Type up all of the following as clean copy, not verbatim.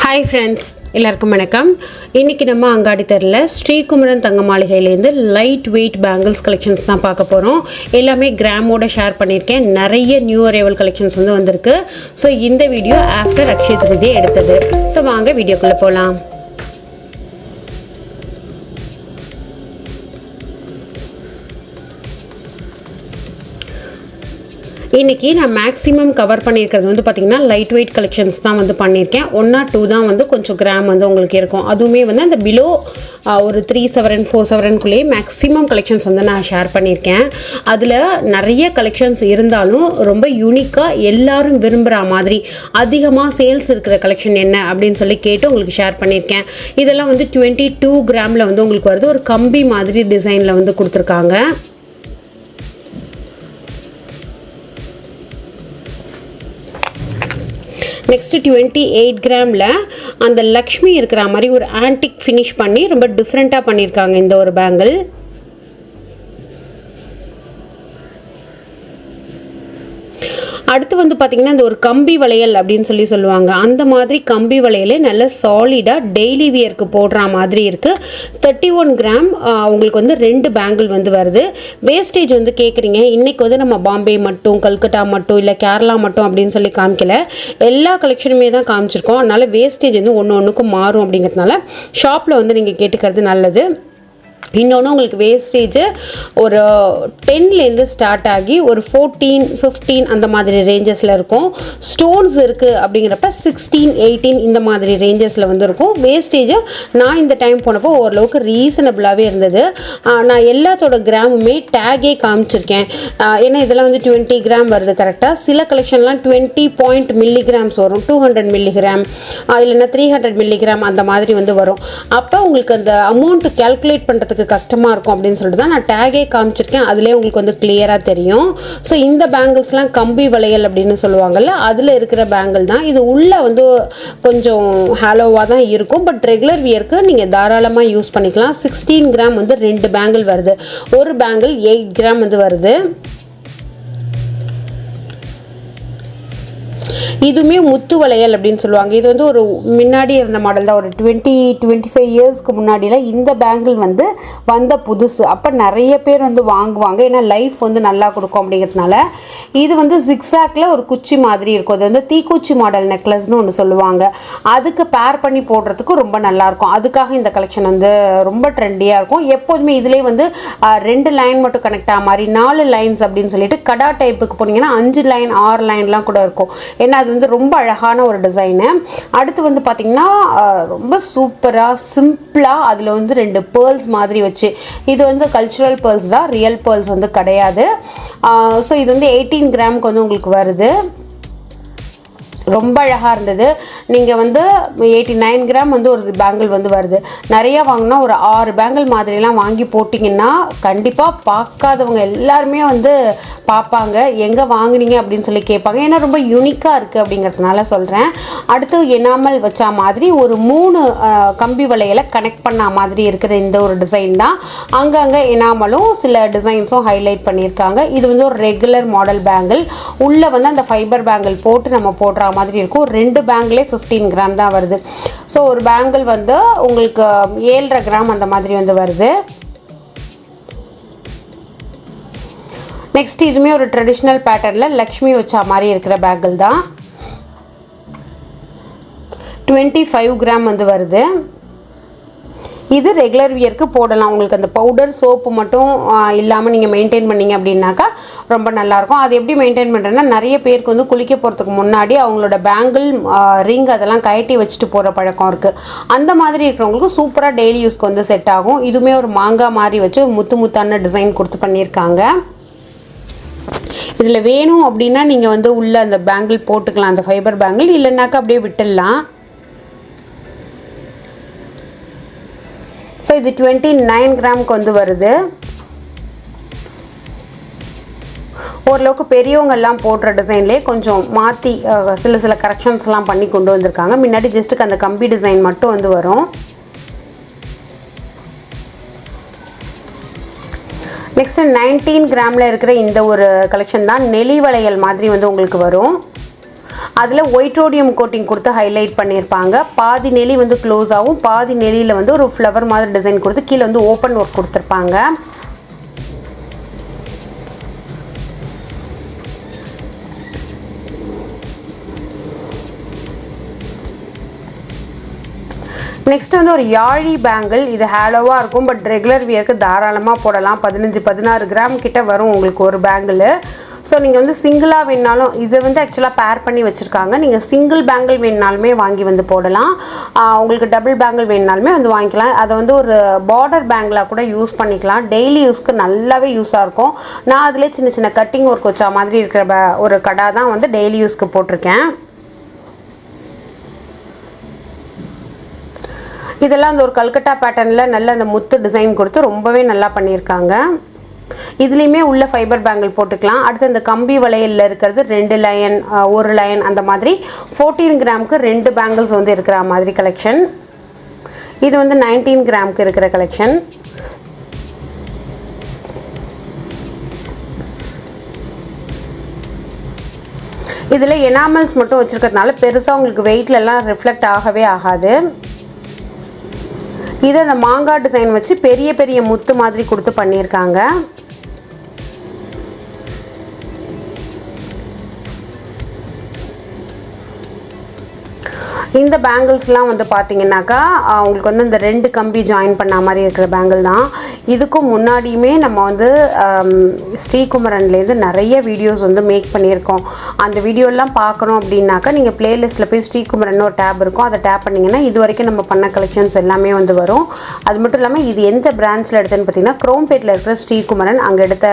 Hi friends, எல்லாருக்கும் வணக்கம். இன்னைக்கு நம்ம அங்காடி தெருல ஸ்ரீகுமரன் தங்க மாளிகையிலேருந்து லைட் வெயிட் பேங்கிள்ஸ் கலெக்ஷன்ஸ் தான் பார்க்க போகிறோம். எல்லாமே கிராமோட ஷேர் பண்ணியிருக்கேன். நிறைய நியூ அரைவல் கலெக்ஷன்ஸ் வந்திருக்கு. ஸோ இந்த வீடியோ ஆஃப்டர் அக்ஷய திருதியை எடுத்தது. ஸோ வாங்க வீடியோக்குள்ளே போகலாம். இன்றைக்கி நான் மேக்ஸிமம் கவர் பண்ணியிருக்கிறது பார்த்திங்கன்னா லைட் வெயிட் கலெக்ஷன்ஸ் தான் பண்ணியிருக்கேன். 1 or 2 தான் கொஞ்சம் கிராம் உங்களுக்கு இருக்கும். அதுவுமே அந்த பிலோ ஒரு 3,700 4,700 மேக்ஸிமம் கலெக்ஷன்ஸ் நான் ஷேர் பண்ணியிருக்கேன். அதில் நிறைய கலெக்ஷன்ஸ் இருந்தாலும் ரொம்ப யூனிக்காக எல்லாரும் விரும்புகிற மாதிரி அதிகமாக சேல்ஸ் இருக்கிற கலெக்ஷன் என்ன அப்படின்னு சொல்லி கேட்டு உங்களுக்கு ஷேர் பண்ணியிருக்கேன். இதெல்லாம் 22 கிராமில் உங்களுக்கு வருது. ஒரு கம்பி மாதிரி டிசைனில் கொடுத்துருக்காங்க. நெக்ஸ்ட் 28 கிராமில் அந்த லக்ஷ்மி இருக்கிற மாதிரி ஒரு ஆன்டிக் ஃபினிஷ் பண்ணி ரொம்ப டிஃப்ரெண்ட்டாக பண்ணியிருக்காங்க இந்த ஒரு பேங்கிள். அடுத்து பார்த்திங்கன்னா இந்த ஒரு கம்பி வளையல் அப்படின்னு சொல்லுவாங்க. அந்த மாதிரி கம்பி வளையலே நல்ல சாலிடாக டெய்லி வியருக்கு போடுற மாதிரி இருக்குது. 31 கிராம் உங்களுக்கு 2 பேங்கிள் வருது. வேஸ்டேஜ் கேட்குறீங்க. இன்றைக்கி நம்ம பாம்பே மட்டும் கல்கட்டா மட்டும் இல்லை கேரளா மட்டும் அப்படின்னு சொல்லி காமிக்கல. எல்லா கலெக்ஷனுமே தான் காமிச்சிருக்கோம். அதனால் வேஸ்டேஜ் ஒன்று ஒன்றுக்கும் மாறும் அப்படிங்கிறதுனால ஷாப்பில் நீங்கள் கேட்டுக்கிறது நல்லது. இன்னொன்று உங்களுக்கு வேஸ்டேஜ் ஒரு 10லேருந்து ஸ்டார்ட் ஆகி ஒரு 14 15 அந்த மாதிரி ரேஞ்சஸில் இருக்கும். ஸ்டோன்ஸ் இருக்குது அப்படிங்கிறப்ப 16 18 இந்த மாதிரி ரேஞ்சஸில் இருக்கும். வேஸ்டேஜ் நான் இந்த டைம் போனப்போ ஓரளவுக்கு ரீசனபிளாகவே இருந்தது. நான் எல்லாத்தோட கிராமுமே டேகே காமிச்சிருக்கேன். ஏன்னா இதெல்லாம் 20 கிராம் வருது கரெக்டாக. சில கலெக்ஷன்லாம் 20 மில்லிகிராம்ஸ் வரும். 200 மில்லிகிராம் இல்லைன்னா 300 மில்லிகிராம் அந்த மாதிரி வரும். அப்போ உங்களுக்கு அந்த அமௌண்ட்டு கேல்குலேட் பண்ணுறதுக்கு கஷ்டமாக இருக்கும் அப்படின்னு சொல்லிட்டு தான் நான் டேகே காமிச்சிருக்கேன். அதிலே உங்களுக்கு கிளியராக தெரியும். ஸோ இந்த பேங்கிள்ஸ்லாம் கம்பி வளையல் அப்படின்னு சொல்லுவாங்கள்ல, அதில் இருக்கிற பேங்கிள் தான் இது. உள்ளே கொஞ்சம் ஹாலோவாக தான் இருக்கும். பட் ரெகுலர் வியருக்கு நீங்கள் தாராளமாக யூஸ் பண்ணிக்கலாம். 16 கிராம் 2 பேங்கிள் வருது. ஒரு பேங்கிள் 8 கிராம் வருது. இதுவுமே முத்து வளையல் அப்படின்னு சொல்லுவாங்க. இது ஒரு முன்னாடி இருந்த மாடல் தான். ஒரு 20-25 இயர்ஸ்க்கு முன்னாடியில் இந்த பேங்கிள் வந்த புதுசு. அப்போ நிறைய பேர் வாங்குவாங்க. ஏன்னா லைஃப் நல்லா கொடுக்கும் அப்படிங்கிறதுனால. இது ஜிக்ஸாக்ல ஒரு குச்சி மாதிரி இருக்கும். அது தீக்குச்சி மாடல் நெக்லஸ்னு ஒன்று சொல்லுவாங்க. அதுக்கு பேர் பண்ணி போடுறதுக்கு ரொம்ப நல்லாயிருக்கும். அதுக்காக இந்த கலெக்ஷன் ரொம்ப ட்ரெண்டியாக இருக்கும். எப்போதுமே இதிலே 2 லைன் மட்டும் கனெக்ட் ஆக மாதிரி 4 லைன்ஸ் அப்படின்னு சொல்லிட்டு கடா டைப்புக்கு போனீங்கன்னா 5 லைன் 6 லைன்லாம் கூட இருக்கும். ஏன்னா அது ரொம்ப அழகான ஒரு டிசைனு. அடுத்து பார்த்திங்கன்னா ரொம்ப சூப்பராக சிம்பிளாக அதில் 2 பேர்ல்ஸ் மாதிரி வச்சு, இது கல்ச்சுரல் பேர்ல்ஸ் தான், ரியல் பேர்ல்ஸ் கிடையாது. ஸோ இது 18 கிராமுக்கு உங்களுக்கு வருது. ரொம்ப அழகாக இருந்தது. நீங்கள் 89 கிராம் ஒரு பேங்கிள் வருது. நிறையா வாங்கினா ஒரு 6 பேங்கிள் மாதிரிலாம் வாங்கி போட்டிங்கன்னா கண்டிப்பாக பார்க்காதவங்க எல்லாருமே பார்ப்பாங்க. எங்கே வாங்கினீங்க அப்படின்னு சொல்லி கேட்பாங்க. ஏன்னா ரொம்ப யூனிக்காக இருக்குது அப்படிங்கிறதுனால சொல்கிறேன். அடுத்து எனாமல் வச்சா மாதிரி ஒரு 3 கம்பி வளையலை கனெக்ட் பண்ண மாதிரி இருக்கிற இந்த ஒரு டிசைன் தான். அங்கங்கே எனாமலும் சில டிசைன்ஸும் ஹைலைட் பண்ணியிருக்காங்க. இது ஒரு ரெகுலர் மாடல் பேங்கிள். உள்ளே அந்த ஃபைபர் பேங்கிள் போட்டு நம்ம போடுற மாதிரி இருக்கும். 2 பேங்கிளே 15 கிராம் தான் வருது. ஸோ ஒரு பேங்கிள் உங்களுக்கு 7.5 கிராம் அந்த மாதிரி வருது. நெக்ஸ்ட் இதுவுமே ஒரு ட்ரெடிஷ்னல் பேட்டர்னில் லக்ஷ்மி வச்சா மாதிரி இருக்கிற பேங்கிள் தான். 25 கிராம் வருது. இது ரெகுலர் வியருக்கு போடலாம். உங்களுக்கு அந்த பவுடர் சோப்பு மட்டும் இல்லாமல் நீங்கள் மெயின்டைன் பண்ணிங்க அப்படின்னாக்கா ரொம்ப நல்லாயிருக்கும். அது எப்படி மெயின்டைன் பண்ணுறேன்னா, நிறைய பேருக்கு குளிக்க போகிறதுக்கு முன்னாடி அவங்களோட பேங்கிள் ரிங் அதெல்லாம் கழட்டி வச்சுட்டு போகிற பழக்கம் இருக்குது. அந்த மாதிரி இருக்கிறவங்களுக்கு சூப்பராக டெய்லி யூஸ்க்கு செட் ஆகும். இதுவுமே ஒரு மாங்காய் மாதிரி வச்சு முத்து முத்தான டிசைன் கொடுத்து பண்ணியிருக்காங்க. இதில் வேணும் அப்படின்னா நீங்கள் உள்ள அந்த பேங்கிள் போட்டுக்கலாம், அந்த ஃபைபர் பேங்கிள். இல்லைன்னாக்கா அப்படியே விட்டுடலாம். ஸோ இது 29 கிராமுக்கு வருது. ஓரளவுக்கு பெரியவங்கெல்லாம் போடுற டிசைன்லேயே கொஞ்சம் மாற்றி சில கரெக்ஷன்ஸ்லாம் பண்ணி கொண்டு வந்திருக்காங்க. முன்னாடி ஜஸ்ட்டுக்கு அந்த கம்பி டிசைன் மட்டும் வரும். நெக்ஸ்ட்டு 19 கிராமில் இருக்கிற இந்த ஒரு கலெக்ஷன் தான் நெலி வளையல் மாதிரி உங்களுக்கு வரும். அதில் ஒயிட்ரோடியம் கோட்டிங் கொடுத்து ஹைலைட் பண்ணியிருப்பாங்க. பாதி நெளி வந்து க்ளோஸ் ஆகும், பாதி நெளியில் வந்து ஒரு ஃப்ளவர் மாதிரி டிசைன் கொடுத்து கீழே வந்து ஓப்பன் ஒர்க் கொடுத்துருப்பாங்க. நெக்ஸ்ட் வந்து ஒரு யாழி பேங்கிள். இது ஹேலோவாக இருக்கும், பட் ரெகுலர் வியருக்கு தாராளமாக போடலாம். 15-16 கிராம் கிட்ட வரும் உங்களுக்கு ஒரு பேங்கிள். ஸோ நீங்கள் வந்து சிங்கிளாக வேணாலும், இது வந்து ஆக்சுவலாக பேர் பண்ணி வச்சுருக்காங்க. நீங்கள் சிங்கிள் பேங்கிள் வேணுனாலுமே வாங்கி வந்து போடலாம். உங்களுக்கு டபுள் பேங்கிள் வேணுனாலுமே வந்து வாங்கிக்கலாம். அதை வந்து ஒரு பார்டர் பேங்கிளாக கூட யூஸ் பண்ணிக்கலாம். டெய்லி யூஸ்க்கு நல்லாவே யூஸாக இருக்கும். நான் அதிலே சின்ன சின்ன கட்டிங் ஒர்க் வச்சா மாதிரி இருக்கிற ஒரு கடை தான் வந்து டெய்லி யூஸ்க்கு போட்டிருக்கேன். இதெல்லாம் அந்த ஒரு கல்கட்டா பேட்டர்னில் நல்ல அந்த முத்து டிசைன் கொடுத்து ரொம்பவே நல்லா பண்ணியிருக்காங்க. இதுலேயுமே உள்ள ஃபைபர் பேங்கிள் போட்டுக்கலாம். அடுத்து அந்த கம்பி வளையலில் இருக்கிறது 2 லைன் 1 லைன் அந்த மாதிரி 14 கிராமுக்கு 2 பேங்கிள்ஸ் வந்து இருக்கிற மாதிரி கலெக்ஷன். இது வந்து 19 கிராமுக்கு இருக்கிற கலெக்ஷன். இதில் எனாமல்ஸ் மட்டும் வச்சுருக்கிறதுனால பெருசாக உங்களுக்கு வெயிட்லலாம் ரிஃப்ளெக்ட் ஆகவே ஆகாது. இதை அந்த மாங்காய் டிசைன் வச்சு பெரிய பெரிய முத்து மாதிரி கொடுத்து பண்ணியிருக்காங்க. இந்த பேங்கிள்ஸ்லாம் வந்து பார்த்தீங்கன்னாக்கா உங்களுக்கு வந்து இந்த 2 கம்பி ஜாயின் பண்ண மாதிரி இருக்கிற பேங்கிள் தான். இதுக்கும் முன்னாடியுமே நம்ம வந்து ஸ்ரீகுமரன்லேருந்து நிறைய வீடியோஸ் வந்து மேக் பண்ணியிருக்கோம். அந்த வீடியோலாம் பார்க்கணும் அப்படின்னாக்கா நீங்கள் பிளேலிஸ்ட்டில் போய் ஸ்ரீகுமரன் ஒரு டேப் இருக்கும், அதை டேப் பண்ணிங்கன்னா இது வரைக்கும் நம்ம பண்ண கலெக்ஷன்ஸ் எல்லாமே வந்து வரும். அது மட்டும் இல்லாமல் இது எந்த பிரான்ச்சில் எடுத்தேன்னு பார்த்தீங்கன்னா குரோம்பேட்டில் இருக்கிற ஸ்ரீகுமரன் அங்கே எடுத்த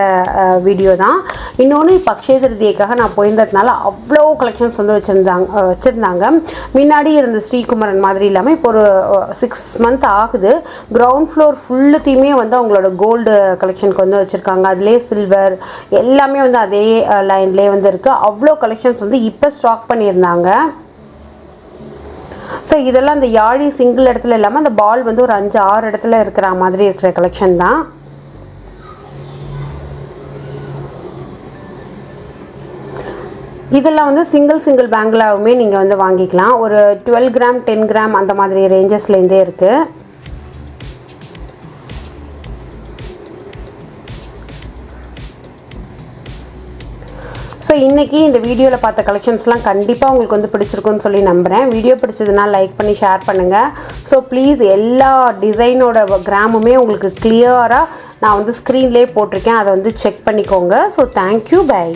வீடியோ தான். இன்னொன்று இப்போ அக்ஷய திருதியைக்காக நான் போயிருந்ததுனால அவ்வளோ கலெக்ஷன்ஸ் வந்து வச்சுருந்தாங்க. முன்னாடி இருந்த ஸ்ரீகுமரன் மாதிரி இல்லாமல் இப்போ ஒரு 6 மந்த் ஆகுது. கிரவுண்ட் ஃப்ளோர் ஃபுல்லுத்தையுமே வந்து அவங்களோட கோல்டு கலெக்ஷனுக்கு வந்து வச்சுருக்காங்க. அதிலே சில்வர் எல்லாமே வந்து அதே லைன்லேயே வந்து இருக்குது. அவ்வளோ கலெக்ஷன்ஸ் வந்து இப்போ ஸ்டாக் பண்ணியிருந்தாங்க. ஸோ இதெல்லாம் அந்த யாழி சிங்கிள் இடத்துல இல்லாமல் அந்த பால் வந்து ஒரு 5-6 இடத்துல இருக்கிற மாதிரி இருக்கிற கலெக்ஷன் தான். இதெல்லாம் வந்து சிங்கிள் பேங்கிளாகவுமே நீங்கள் வந்து வாங்கிக்கலாம். ஒரு 12 கிராம் 10 கிராம் அந்த மாதிரி ரேஞ்சஸ்லேருந்தே இருக்குது. ஸோ இன்றைக்கி இந்த வீடியோவில் பார்த்த கலெக்ஷன்ஸ்லாம் கண்டிப்பாக உங்களுக்கு வந்து பிடிச்சிருக்குன்னு சொல்லி நம்புகிறேன். வீடியோ பிடிச்சதுன்னா லைக் பண்ணி ஷேர் பண்ணுங்கள். ஸோ ப்ளீஸ் எல்லா டிசைனோட கிராமுமே உங்களுக்கு கிளியராக நான் வந்து ஸ்க்ரீன்லேயே போட்டிருக்கேன், அதை வந்து செக் பண்ணிக்கோங்க. So thank you, by.